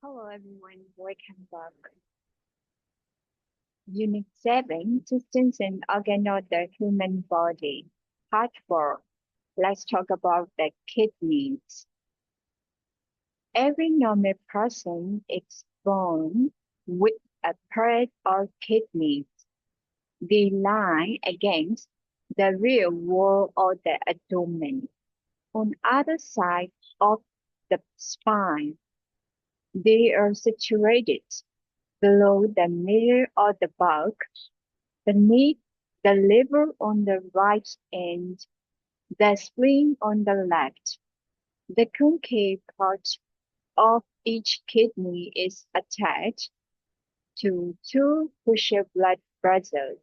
Hello everyone, welcome back. Unit 7, Systems and Organ of the Human Body. Part 4. Let's talk about the kidneys. Every normal person is born with a pair of kidneys. They lie against the rear wall of the abdomen. On either side of the spine, they are situated below the middle of the bulk, beneath the liver on the right and the spleen on the left. The concave part of each kidney is attached to two crucial blood vessels,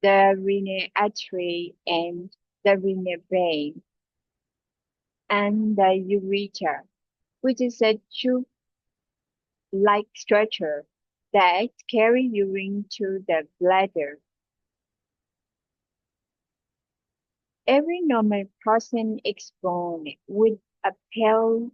the renal artery and the renal vein, and the ureter, which is a tube-like structure that carry urine to the bladder. Every normal person is born with a pale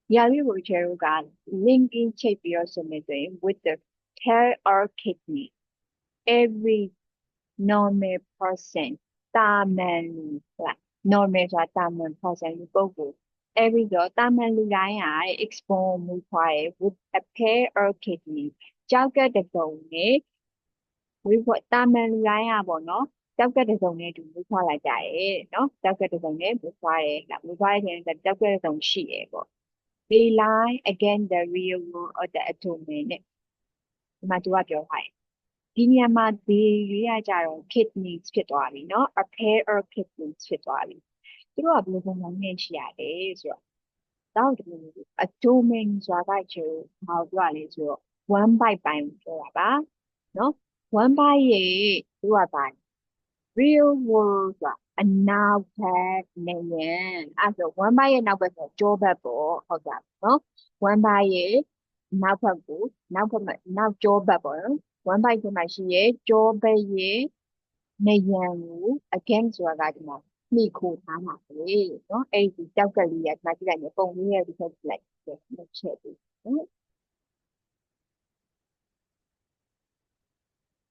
yellow gal linking chaepiosometry with the tail or kidney. Every normal person, တာမန်လူ like normal ဆိုတာတာမန် person ပုဂ္ဂိုလ် every ဆိုတာတာမန်လူတိုင်းဟာ is born မူဖွားတယ် with a pair or kidney ကျောက်ကပ်တစ်စုံနဲ့ဝိဖွားတာမန်လူတိုင်းဟာပေါ့နော်ကျောက်ကပ်တစ်စုံနဲ့တူမူဖွားလိုက်ကြတယ်နော်ကျောက်ကပ်တစ်စုံနဲ့မူဖွားတယ်မူဖွားတဲ့ချိန်ကကျောက်ကပ်တစ်စုံရှိတယ်ပေါ့ they lie against the rear wall of the abdomen နဲ့ဒီမှာသူကပြောထားတယ်ဒီနေရာမှာဒီရွေးရကြတော့ kidneys ဖြစ်သွားပြီเนาะ a pair of kidneys ဖြစ်သွားပြီသူတို့ကဘယ်လိုပုံစံနဲ့ရှိရလဲဆိုတော့တောက်တယ် abdomen ဆိုတာကကျတော့ဘာလို့ပြောရလဲဆိုတော့ one bite ပိုင်းကိုပြောတာပါเนาะ one bite ရဲ့သူကဘာ real world ဆိုတာအနောက်ဘက်နေရင်အဲ့ဆို one bite ရဲ့နောက်ဘက်ဆိုကြောဘက်ပေါ့ဟုတ်ကြเนาะ one bite ရဲ့နောက်ဘက်ကိုနောက်ဘက်မှာနောက်ကြောဘက်ပေါ့နော် one bite ထဲမှာရှိရဲ့ကြောဘက်ရဲ့နေရန်ကို against ဆိုတာကဒီမှာနှိခိုးထားမှာလေเนาะအဲ့ဒီကြောက်ကလေးကဒီမှာကြည့်လိုက်ရင်ပုံလေးရဲ့ဒီထက်ကြည့်လိုက်တစ်ချက်ပြီးနော်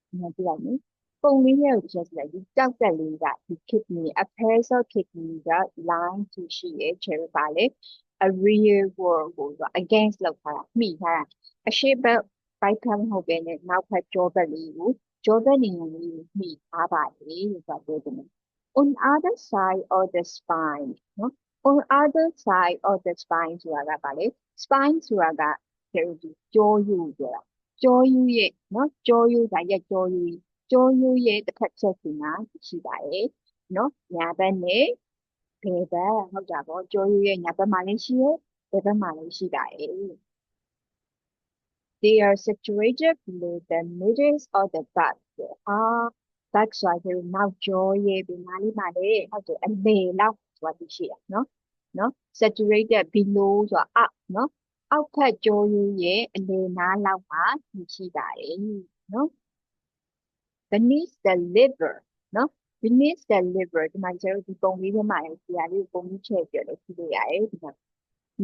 ဒီမှာကြည့်လိုက်နော်ပုံလေးရဲ့ဒီထက်ကြည့်လိုက်ဒီကြောက်ကလေးကဒီ kidney a pair of kidney က line ရှိရဲ့ cherry ပါလေ a real wall ကိုဆို against လောက်ထားတာမှီထားတာအရှိဘက်ဘိုက်ဖက်မဟုတ်ပဲနဲ့နောက်ဘက်ကြောဘက်လေးကိုကြောဘက်နေရာလေးကိုမှီထားပါလေလို့ဆိုပြောတယ် on other side of the spine နော် on other side of the spine ဆိုတာကပါလေ spine ဆိုတာကဒီကြောရိုးပြောတာကြောရိုးရဲ့နော်ကြောရိုးကရဲ့ကြောရိုးရဲ့တစ်ဖက်ချက်စီမှာရှိပါတယ်နော်ညာဘက်နဲ့ဘယ်ဘက်ဟုတ်တာပေါ့ကြောရိုးရဲ့ညာဘက်မှာလည်းရှိရဲ့ဘယ်ဘက်မှာလည်းရှိပါတယ် They are situated below the middle of the back back ဆိုတာကျတော့နောက်ကြောရဲ့ဒီနားလေးမှာလေဟုတ်တယ်အလေလောက်ဆိုတာရှိရနော် saturated below ဆိုတာအောက်နော်အောက်ဖက်ကြောရိုးရဲ့အလေနားလောက်မှာရှိပါတယ်နော် beneath the liver နော် beneath the liver ဒီမှာကျတော့ဒီပုံလေးထဲမှာဒီဟာလေးကိုပုံကြီးချဲ့ပြလို့ကြည့်လို့ရတယ်ဒီမှာ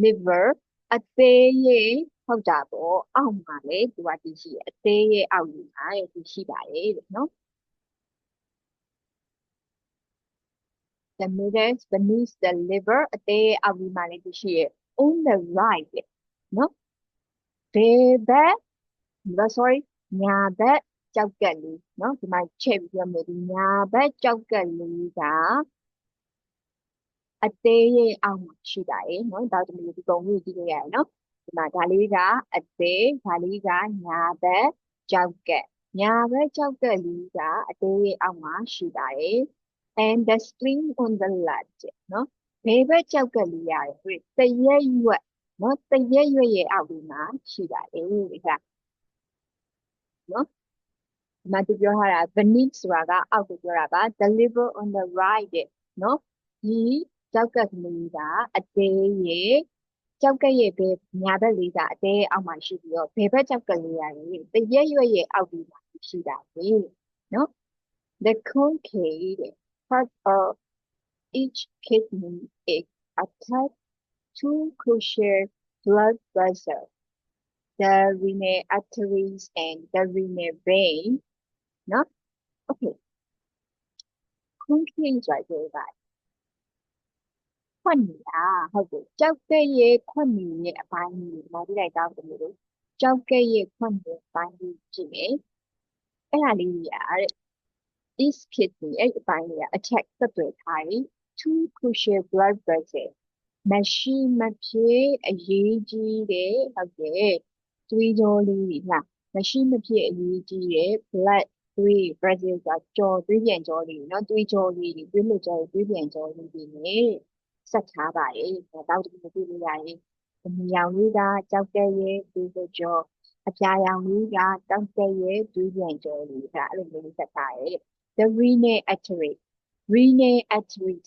liver အသေးရဲ့ဟုတ်တာပေါ့အောက်မှာလေသူကတည်ရှိရအသေးရဲ့အောက်ကြီးမှာတည်ရှိပါတယ်လို့နော် the middle beneath the liver အသေးရဲ့အောက်ကြီးမှာလည်းတည်ရှိရ on the right နော်ဘယ်ဘက် sorry ညာဘက်ကြောက်ကက်လေးနော်ဒီမှာချက်ပြီးပြောမယ်ဒီညာဘက်ကြောက်ကက်လေးကအသေးရဲ့အောက်မှာရှိပါတယ်နော်ဒါဆိုဒီပုံလေးကြည့်လို့ရတယ်နော်ဒီမှာဒါလေးကအသေးဒါလေးကညာဘက်ကြောက်ကက်ညာဘက်ကြောက်ကက်လေးကအသေးရဲ့အောက်မှာရှိပါတယ် and the spleen on the left နော်ဘယ်ဘက်ကြောက်ကက်လေးရတယ်တရက်ရွက်နော်တရက်ရွက်ရဲ့အောက်လေးမှာရှိပါတယ်ဒီကနော်ဒီမှာသူပြောထားတာ beneath ဆိုတာကအောက်ကိုပြောတာပါ the liver on the right နော်ဒီကြောက်ကက်ကလေးကအသေးရဲ့ကြောက်ကက်ရဲ့ဘယ်ညာဘက်လေးကအသေးရဲ့အောက်မှာရှိပြီးတော့ဘယ်ဘက်ကြောက်ကလေးရလဲတရက်ရွက်ရဲ့အောက်လေးမှာရှိတာပဲနော် the concave part of each kidney is attached to crucial blood vessels the renal arteries and the renal vein နော် okay ခွန်ခင်းကြိုက်ပြောတာခွန်နီဟုတ်တယ်ကြောက်ကဲ့ရဲ့ခွန်နီရဲ့အပိုင်းကြီးမကြည့်လိုက်တော့ဒီလိုကြောက်ကဲ့ရဲ့ခွန်နီအပိုင်းကြီးကြည့်မယ်အဲ့ဒါလေးကြီးတဲ့ this kidney အဲ့အပိုင်းလေးက attack သက်တွေ့ထားတယ် two crucial blood vessels မရှိမဖြစ်အရေးကြီးတယ်ဟုတ်တယ်သွေးကြောလေးဟာမရှိမဖြစ်အရေးကြီးတယ် blood သွေး vessel ကကြောသွေးပြန်ကြောလေးเนาะသွေးကြောလေးသွေးလွှတ်ကြောသွေးပြန်ကြောလေးတွေနဲ့ဆက်ထားပါတယ်တောက်တခုတွေ့လို့ရတယ်အမြရောင်လေးကကြောက်ကဲ့ရဲ့သွေးလွှတ်ကြောအပြာရောင်လေးကတောက်ကဲ့ရဲ့သွေးပြန်ကြောလေးဒါအဲ့လိုမျိုးဆက်ထားတယ် the renal artery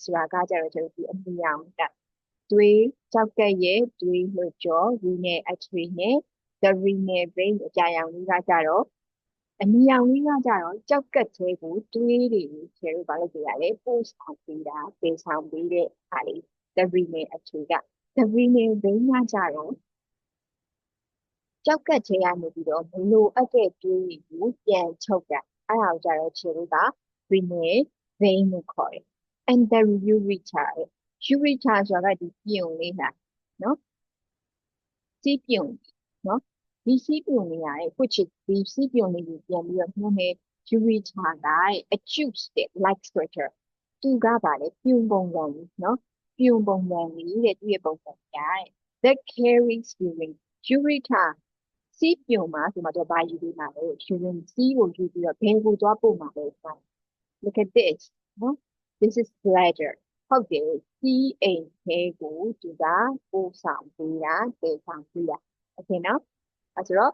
ဆိုတာကကြတော့ဒီအမြရောင်ကသွေးကြောက်ကဲ့ရဲ့သွေးလွှတ်ကြော renal artery နဲ့ the renal vein အပြာရောင်လေးကကြတော့အမြရောင်လေးကကြတော့ကြောက်ကက်သေးကိုသွေးတွေဆဲလို့ဘာလို့ပြရလဲပို့ဆောင်ပေးတာပေးဆောင်ပေးတဲ့ဟာလေး the renal artery က the renal vein ကကြတော့ကြောက်ကက်သေးကနေပြီးတော့မလိုအပ်တဲ့သွေးတွေကိုပြန်ချုပ်တာအဲ့ဒါကိုကြတော့ခြေလို့က renal vein လို့ခေါ်တယ် and the ureter ureter ဆိုတာကဒီပြုံလေးလားနော်စီးပြုံနော်ဒီစီးပြုံလေးရတယ် which is ဒီစီးပြုံလေးကိုပြန်ပြီးတော့နှုတ်နဲ့ ureter က acute like structure သူကပါလေပြုံပုံစံလေးနော်ပြုံပုံစံလေးတဲ့သူရဲ့ပုံစံရတယ် that carries urine ureter စီးပြုံမှာဒီမှာတော့ဘာယူပြီးမှာလဲ urine စီးကိုယူပြီးတော့ဘယ်ကိုသွားပို့မှာလဲ look at this နော် this is bladder ဟုတ်တယ်စီးအိမ်ထဲကိုသူကပို့ဆောင်ပေးတာတည်ဆောင်ပေးတာโอเคနော်အဲဆိုတော့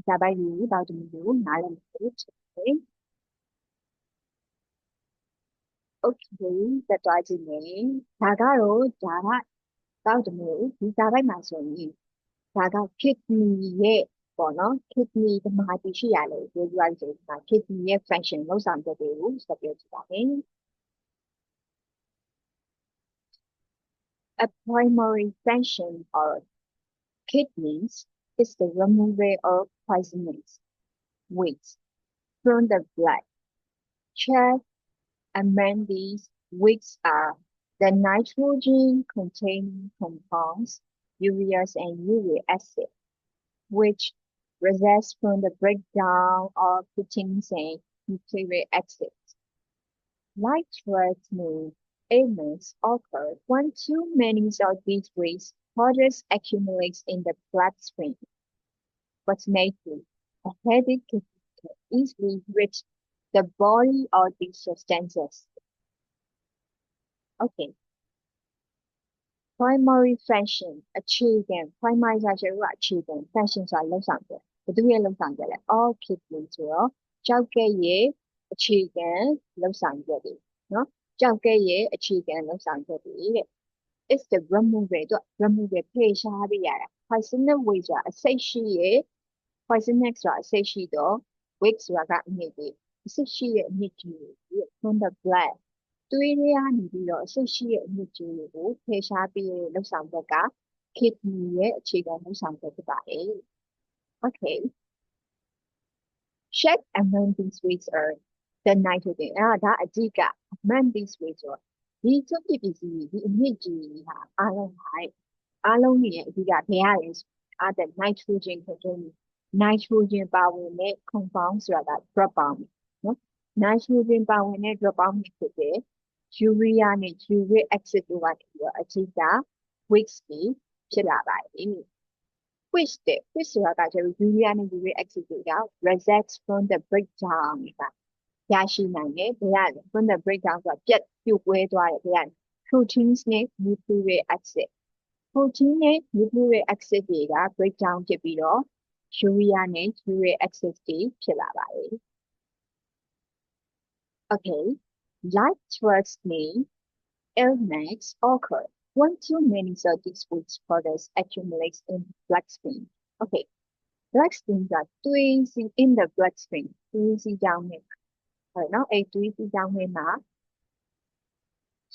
ဒါပိုက်ကြီးဘာလို့ဒီလိုနားလည်လို့ချက်တယ် okay တက်သွားကြည့်မယ်ဒါကတော့ဒါကတောက်တယ်မျိုးဒီဒါပိုက်မှာဆိုရင်ဒါက kidney ရဲ့ပေါ့နော် kidney ဓမ္မတိရှိရလေပြောပြရဆိုတော့ kidney ရဲ့ function လောက်ဆောင်တဲ့တွေကိုဆက်ပြောကြည့်ပါမယ် A primary function of kidneys is the removal of poisonous waste from the blood. Check among these waste are the nitrogen-containing compounds, urea and uric acid, which results from the breakdown of proteins and nucleic acids. Life-threatening ailments occur when too many of these waste products accumulate in the bloodstream. Fortunately, a healthy kidney can easily reach the body of these substances. Okay. Primary function, achievement. Primary ဆိုတာ achievement, function ဆိုတာလုပ်ဆောင်တယ်။ဘယ်သူရဲ့လုပ်ဆောင်တယ်လဲ all kidney ဆိုတော့ကြောက်ကဲ့ရဲ့အခြေခံလုပ်ဆောင်ချက်တွေနော်ကြောက်ကဲ့ရဲ့အခြေခံလုပ်ဆောင်ချက်တွေတဲ့ it's the removal တော့ removal ဖယ်ရှားပေးရတာ poisonous waste ဆိုတာအဆိပ်ရှိရဲ့ poisonous ဆိုတာအဆိပ်ရှိတော့ waste ဆိုတာကအမြစ်တွေအဆိပ်ရှိရဲ့အမြစ်ကြီးတွေ from the blood သွေးထဲကနေပြီးတော့အဆိပ်ရှိရဲ့အမြစ်ကြီးတွေကိုဖယ်ရှားပေးတဲ့လုပ်ဆောင်ချက်က kidney ရဲ့အခြေခံလုပ်ဆောင်ချက်ဖြစ်ပါတယ် okay check among these waste are the nitrogen ဒါအဓိက among these waste ဆိုဒီချုပ်ပစ္စည်းဒီအမြစ်ကြီးဟာအားလုံးရဲ့အဓိကဘယ်ရလဲအားတဲ့ nitrogen containing nitrogen ပါဝင်တဲ့ compound ဆိုတာက drop ပေါင်းနော် nitrogen ပါဝင်တဲ့ drop ပေါင်းဖြစ်တဲ့ urea နဲ့ uric acid တို့ကနေပြီးတော့အဓိက waste တွေဖြစ်လာပါတယ် waste ဆိုတာကကျတော့ urea နဲ့ uric acid တွေက results from the breakdown ကရရှိနိုင်တယ်ဘယ်ရလဲ from the breakdown ဆိုတာပြတ်ပြုတ်ကွဲသွားတယ်ဘယ်ရလဲ proteins နဲ့ nucleic acid protein နဲ့ nucleic acid တွေက breakdown ဖြစ်ပြီးတော့ urea နဲ့ uric acid တွေဖြစ်လာပါတယ် okay life-threatening ailments occur when too many of these waste products accumulate in the bloodstream okay bloodstream ကသွေးစီ in the bloodstream သွေးစီကြောင်းနဲ့ဟုတ်နော်အဲ့သွေးစီကြောင်းနဲ့မှာ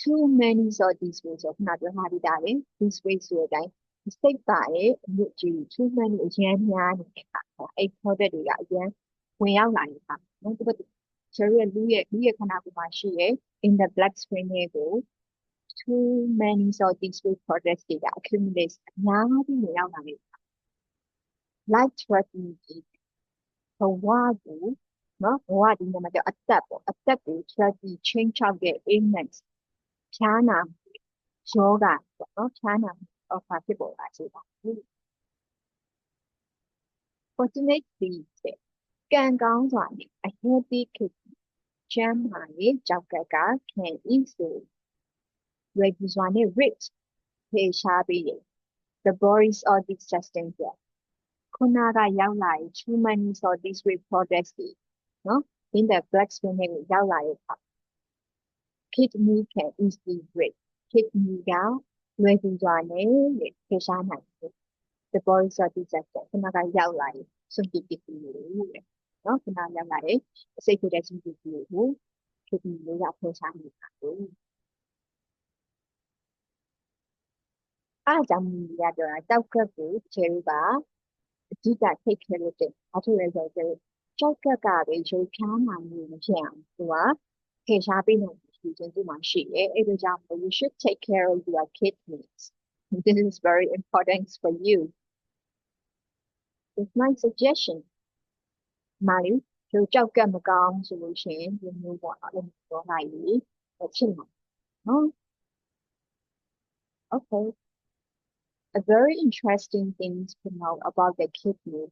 too many of these waste ကိုခဏပြောထားပြီးသားလေ these waste ဆိုတဲ့အတိုင်း စိတ်ပါရဲ့အမြင့်ကြီးထူးမှန်လို့အရန်များနေတဲ့အခါအဲ့ product တွေကအရန်ဝင်ရောက်လာတဲ့အခါနော်သူကကျရရဲ့လူရဲ့ခန္ဓာကိုယ်မှာရှိရဲ့ in the blood stream တွေကို too many of these food products တွေက accumulate အများကြီးဝင်ရောက်လာတဲ့ life threatening ဘဝကိုနော်ဘဝဒီမှာတော့အသက်ပေါ့အသက်ကို threatening change out တဲ့ illness ဖြားနာယောဂပေါ့နော်ဖြားနာ offer ဖြစ်ပေါ်လာစေပါဘူး fortunately ကံကောင်းစွာနဲ့ a healthy kidney ကျန်းမာရေးကြောက်ကက can easily regular နဲ့ rich ဖေရှားပြီး the bodies of these substances ခုနကရောက်လာရင် too many of these food products တွေနော် in the blood stream တွေကိုရောက်လာတဲ့အခါ kidney can easily break kidney ကလွယ်ကူစွာနဲ့ဖေရှားနိုင်တယ် the bodies of these substances ခုနကရောက်လာရင်စွန့်ပစ်ပစ္စည်းတွေတဲ့နော်ခုနကရောက်လာရင်အစိတ်ဖြစ်တဲ့စွန့်ပစ်ပစ္စည်းတွေကို kidney တွေကဖေရှားနေတာပေါ့အားကြောင့်မြည်ရတော့တောက်ကပ်ကိုကျဲကအဓိကထိတ်ခဲလို့တဲ့ဘာဖြစ်လဲဆိုတော့ကြောက်ကပ်ကပဲရုပ်ဖြားမှမှုမဖြစ်အောင်သူကဖေရှားပေးနိုင်တယ်ဒီကျင်းမှာရှိတယ်အဲ့ဒါကြောင့် you should take care of your kidneys this is very important for you it's my suggestion မာလီသူကြောက်ကပ်မကောင်းဆိုလို့ရှိရင်ဒီမျိုးပေါ့အဲ့လိုပြောလိုက်ပြီးဖြစ်မှာနော် okay A very interesting thing to know about the kidney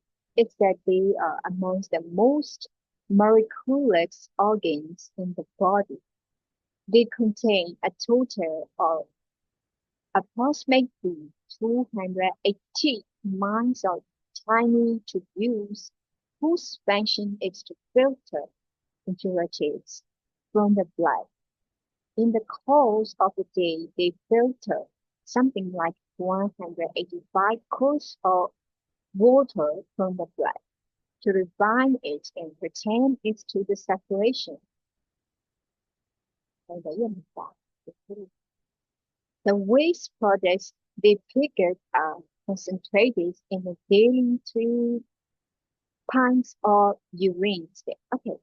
is that they are amongst the most miraculous organs in the body. They contain a total of approximately 280 miles of tiny tubules whose function is to filter impurities from the blood. In the course of the day, they filter something like 185 cups of water from the blood to refine it and return it to the circulation. The waste products they picked are concentrated in the daily 3 pints of urine. Okay,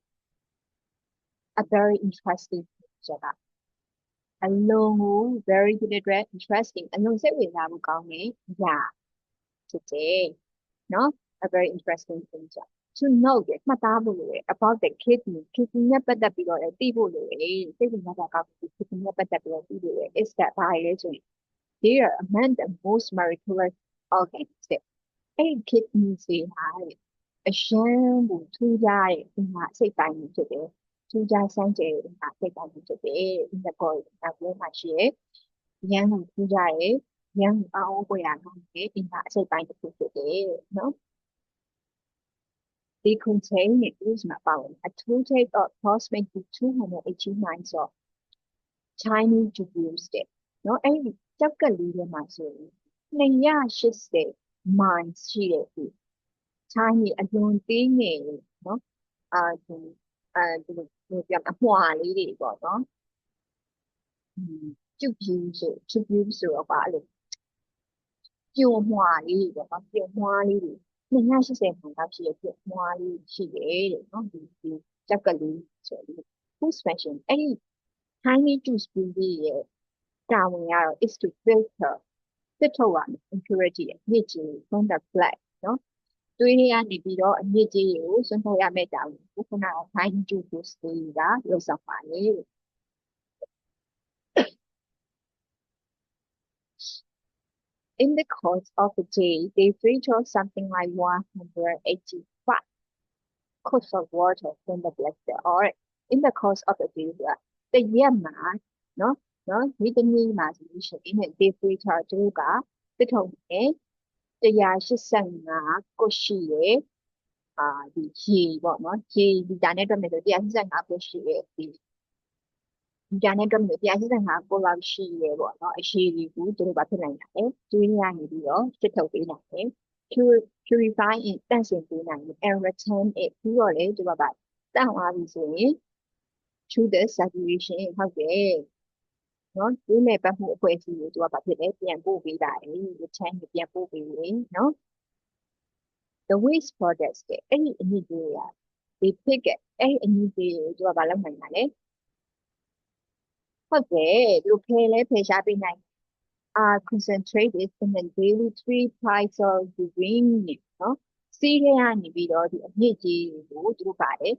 a very interesting picture. A long, very good, interesting. And don't say we have yeah, today. No, a very interesting thing. To know it, about the kidney but the people is that biology. They are among the most miraculous organs. A kidney say hi. A sham to die in that say time today. To die Sunday in that say time today in the body that will my share. Young to die, young our way in that say time today. No. They contain a total of approximately 289 of tiny tubules. No, any typically minds tiny alone thing, no, the quality, no, tubules about it. You want it, 另外是谁看到是有变化的是的，然后就是这个里所以 whose function any tiny juice beauty 大文呀 is to filter filter one impurity 液质 from the blood နော်တွေးရနေပြီးတော့အညစ်အကြေးကိုစွန့်ထုတ်ရမယ့်တာဝန်ကိုခုနက tiny juice beauty ကလုပ်ဆောင်ပါလေ In the course of the day, they filter something like 185 cups of water from the blood, or in the course of the day, the year mark, no, with the new imagination in it, they filter to the tone, the yashisang, koshi, the he, what not, he, the Janet, the yashisang, koshi, Janet ကတရားစီရင်ဟာကိုလောက်ရှိရဲပေါ့နော်အရှိကြီးကိုသူတို့ဘာဖြစ်နိုင်လဲကျွေးရနေပြီးတော့စစ်ထုတ်ပေးနိုင်တယ် purify in တန့်စင်ပေးနိုင်တယ် and return it ပြီးတော့လေဒီမှာပါတန့်သွားပြီဆိုရင် through the circulation ဟုတ်တယ် နော်ဒီလေပတ်မှုအဖွဲ့အစည်းကိုသူကဘာဖြစ်လဲပြန်ပို့ပေးတာလေရချမ်းပြန်ပို့ပေးလေနော် the waste products တဲ့အဲ့ဒီအညစ်အကြေးတွေက they pick it အဲ့ဒီအညစ်အကြေးကိုသူကဘာလုပ်နိုင်တာလဲဟုတ်တယ်သူတို့ဖယ်လဲဖယ်ရှားပေးနိုင်concentrated in the daily 3 parts of urine နော်စီးထဲကနေပြီးတော့ဒီအညစ်အကြေးကိုသူတို့ပါတယ်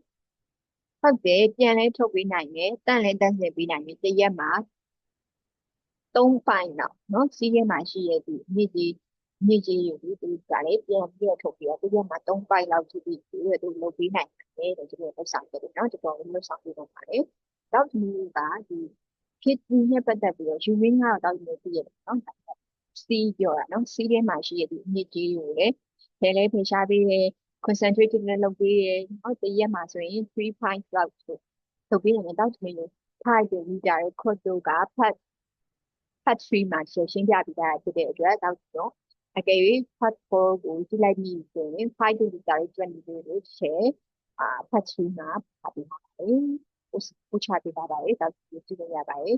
ဟုတ်တယ်ပြန်လဲထုတ်ပေးနိုင်တယ်တန့်လဲတန့်စင်ပေးနိုင်တယ်တစ်ရက်မှာ3 ပိုင်းတော့နော်စီးထဲမှာရှိတဲ့ဒီအညစ်အကြေးကိုသူကလည်းပြန်ပြီးတော့ထုတ်ပြီးတော့တစ်ရက်မှာ3 ပိုင်းလောက်ထိပြီးသူတို့လုပ်ပေးနိုင်တယ်တဲ့သူတို့လုပ်ဆောင်တယ်နော်တော်တော်လေးလုပ်ဆောင်ပေးတော့ပါတယ်နောက်တစ်မျိုးကဒီ kidney နဲ့ပတ်သက်ပြီးတော့ urine ကတော့တောက်လို့ပြည့်ရတယ်နော်စီးပြောတာနော်စီးထဲမှာရှိတဲ့ဒီအညစ်အကြေးကိုလည်းဖယ်လဲဖယ်ရှားပေးတယ် concentrated နဲ့လုပ်ပေးတယ်နော်တစ်ရက်မှာဆိုရင်3 pints လောက်ထုတ်ပေးတယ်တောက်သမီးလို့5 liter ရဲ့ quart တို့က part 3မှာရှင်းပြပြီးသားဖြစ်တဲ့အတွက်တောက်တော့အကယ်၍ part 4ကိုကြည့်လိုက်ပြီဆိုရင်5 liter ရဲ့20လို့ share part 3မှာပါပြီးပါတယ်ပို့ချပေးပါပါတယ်တောက်ကြည့်လို့ရပါတယ်